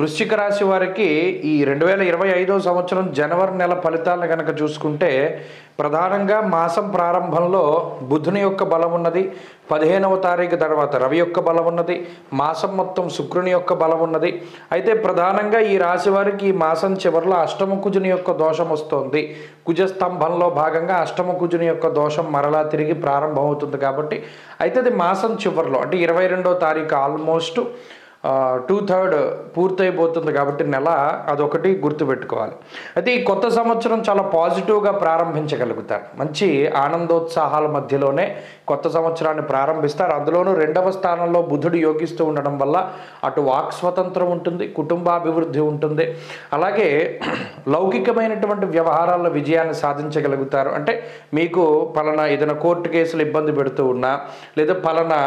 వృశ్చిక రాశి వారికి ఈ 2025వ సంవత్సరం జనవరి నెల ఫలితాలను కనుక చూసుకుంటే ప్రధానంగా మాసం ప్రారంభంలో బుధుని యొక్క బలం ఉన్నది. 15వ తారీఖు తర్వాత రవి యొక్క బలం ఉన్నది. మాసం మొత్తం శుక్రుని యొక్క బలం ఉన్నది. అయితే ప్రధానంగా ఈ రాశి వారికి ఈ మాసం చివరిలో అష్టమ కుజుని యొక్క దోషం వస్తుంది. కుజస్తంభంలో భాగంగా అష్టమ కుజుని యొక్క దోషం మరలా తిరిగి ప్రారంభమవుతుంది. కాబట్టి అయితే అది మాసం చివరిలో అంటే 22వ తారీఖు ఆల్మోస్ట్ 2/3 పూర్తయిపోతుంది. కాబట్టి నెల అదొకటి గుర్తుపెట్టుకోవాలి. అయితే ఈ కొత్త సంవత్సరం చాలా పాజిటివ్గా ప్రారంభించగలుగుతారు. మంచి ఆనందోత్సాహాల మధ్యలోనే కొత్త సంవత్సరాన్ని ప్రారంభిస్తారు. అందులోనూ 2వ స్థానంలో బుధుడు యోగిస్తూ ఉండడం వల్ల అటు వాక్ స్వతంత్రం ఉంటుంది, కుటుంబాభివృద్ధి ఉంటుంది. అలాగే లౌకికమైనటువంటి వ్యవహారాల్లో విజయాన్ని సాధించగలుగుతారు. అంటే మీకు పలానా ఏదైనా కోర్టు కేసులు ఇబ్బంది పెడుతూ ఉన్నా, లేదా పలానా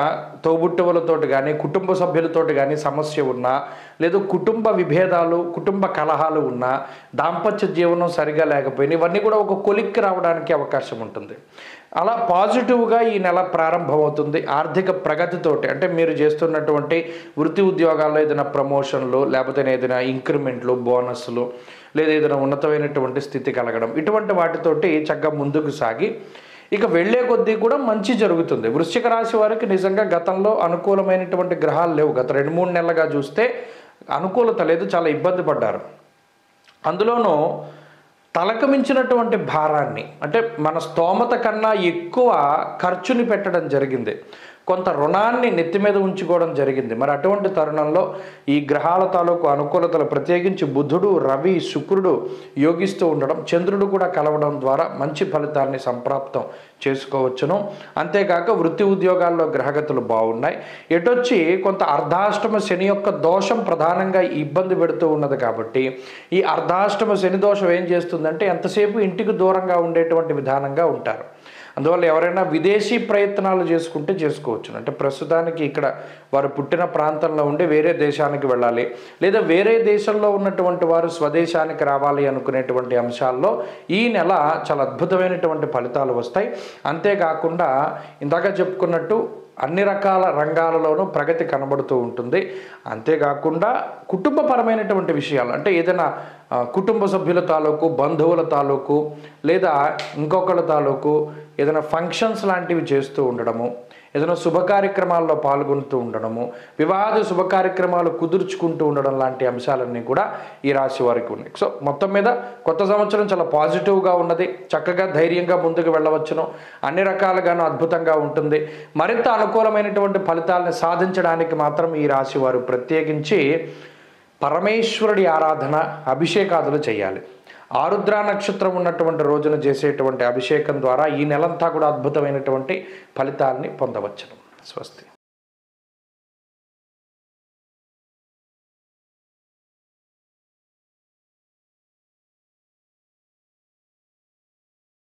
తోబుట్టువులతోటి కానీ కుటుంబ సభ్యులతోటి కానీ సమస్య ఉన్నా, లేదా కుటుంబ విభేదాలు కుటుంబ కలహాలు ఉన్నా, దాంపత్య జీవనం సరిగా లేకపోయినా ఇవన్నీ కూడా ఒక కొలిక్కి రావడానికి అవకాశం ఉంటుంది. అలా పాజిటివ్గా ఈ నెల ప్రారంభమవుతుంది. ఆర్థిక ప్రగతితోటి అంటే మీరు చేస్తున్నటువంటి వృత్తి ఉద్యోగాల్లో ఏదైనా ప్రమోషన్లు, లేకపోతే ఏదైనా ఇంక్రిమెంట్లు, బోనస్లు, లేదా ఏదైనా ఉన్నతమైనటువంటి స్థితి కలగడం, ఇటువంటి వాటితోటి చక్కగా ముందుకు సాగి ఇక వెళ్లే కొద్దీ కూడా మంచి జరుగుతుంది. వృశ్చిక రాశి వారికి నిజంగా గతంలో అనుకూలమైనటువంటి గ్రహాలు లేవు. గత 2-3 నెలలుగా చూస్తే అనుకూలత లేదు, చాలా ఇబ్బంది పడ్డారు. అందులోనూ తలకు మించినటువంటి భారాన్ని అంటే మన స్తోమత కన్నా ఎక్కువ ఖర్చుని పెట్టడం జరిగింది. కొంత రుణాన్ని నెత్తి మీద ఉంచుకోవడం జరిగింది. మరి అటువంటి తరుణంలో ఈ గ్రహాల తాలూకు అనుకూలతలు ప్రత్యేకించి బుధుడు, రవి, శుక్రుడు యోగిస్తూ ఉండడం, చంద్రుడు కూడా కలవడం ద్వారా మంచి ఫలితాన్ని సంప్రాప్తం చేసుకోవచ్చును. అంతేకాక వృత్తి ఉద్యోగాల్లో గ్రహగతులు బాగున్నాయి. ఎటొచ్చి కొంత అర్ధాష్టమ శని యొక్క దోషం ప్రధానంగా ఇబ్బంది పెడుతూ ఉన్నది. కాబట్టి ఈ అర్ధాష్టమ శని దోషం ఏం చేస్తుందంటే ఎంతసేపు ఇంటికి దూరంగా ఉండేటువంటి విధానంగా ఉంటారు. అందువల్ల ఎవరైనా విదేశీ ప్రయత్నాలు చేసుకుంటే చేసుకోవచ్చు. అంటే ప్రస్తుతానికి ఇక్కడ వారు పుట్టిన ప్రాంతంలో ఉండి వేరే దేశానికి వెళ్ళాలి, లేదా వేరే దేశంలో ఉన్నటువంటి వారు స్వదేశానికి రావాలి అనుకునేటువంటి అంశాల్లో ఈ నెల చాలా అద్భుతమైనటువంటి ఫలితాలు వస్తాయి. అంతేకాకుండా ఇందాక చెప్పుకున్నట్టు అన్ని రకాల రంగాలలోనూ ప్రగతి కనబడుతూ ఉంటుంది. అంతేకాకుండా కుటుంబపరమైనటువంటి విషయాలు అంటే ఏదైనా కుటుంబ సభ్యుల తాలూకు, బంధువుల తాలూకు, లేదా ఇంకొకళ్ళ తాలూకు ఏదైనా ఫంక్షన్స్ లాంటివి చేస్తూ ఉండడము, ఏదైనా శుభ కార్యక్రమాల్లో పాల్గొంటూ ఉండడము, వివాహ శుభ కార్యక్రమాలు కుదుర్చుకుంటూ ఉండడం లాంటి అంశాలన్నీ కూడా ఈ రాశి వారికి ఉన్నాయి. సో మొత్తం మీద కొత్త సంవత్సరం చాలా పాజిటివ్గా ఉన్నది. చక్కగా ధైర్యంగా ముందుకు వెళ్ళవచ్చును. అన్ని రకాలుగాను అద్భుతంగా ఉంటుంది. మరింత అనుకూలమైనటువంటి ఫలితాలను సాధించడానికి మాత్రం ఈ రాశి వారు ప్రత్యేకించి పరమేశ్వరుడి ఆరాధన, అభిషేకాదులు చేయాలి. ఆరుద్ర నక్షత్రం ఉన్నటువంటి రోజున చేసేటువంటి అభిషేకం ద్వారా ఈ నెలంతా కూడా అద్భుతమైనటువంటి ఫలితాన్ని పొందవచ్చును. స్వస్తి.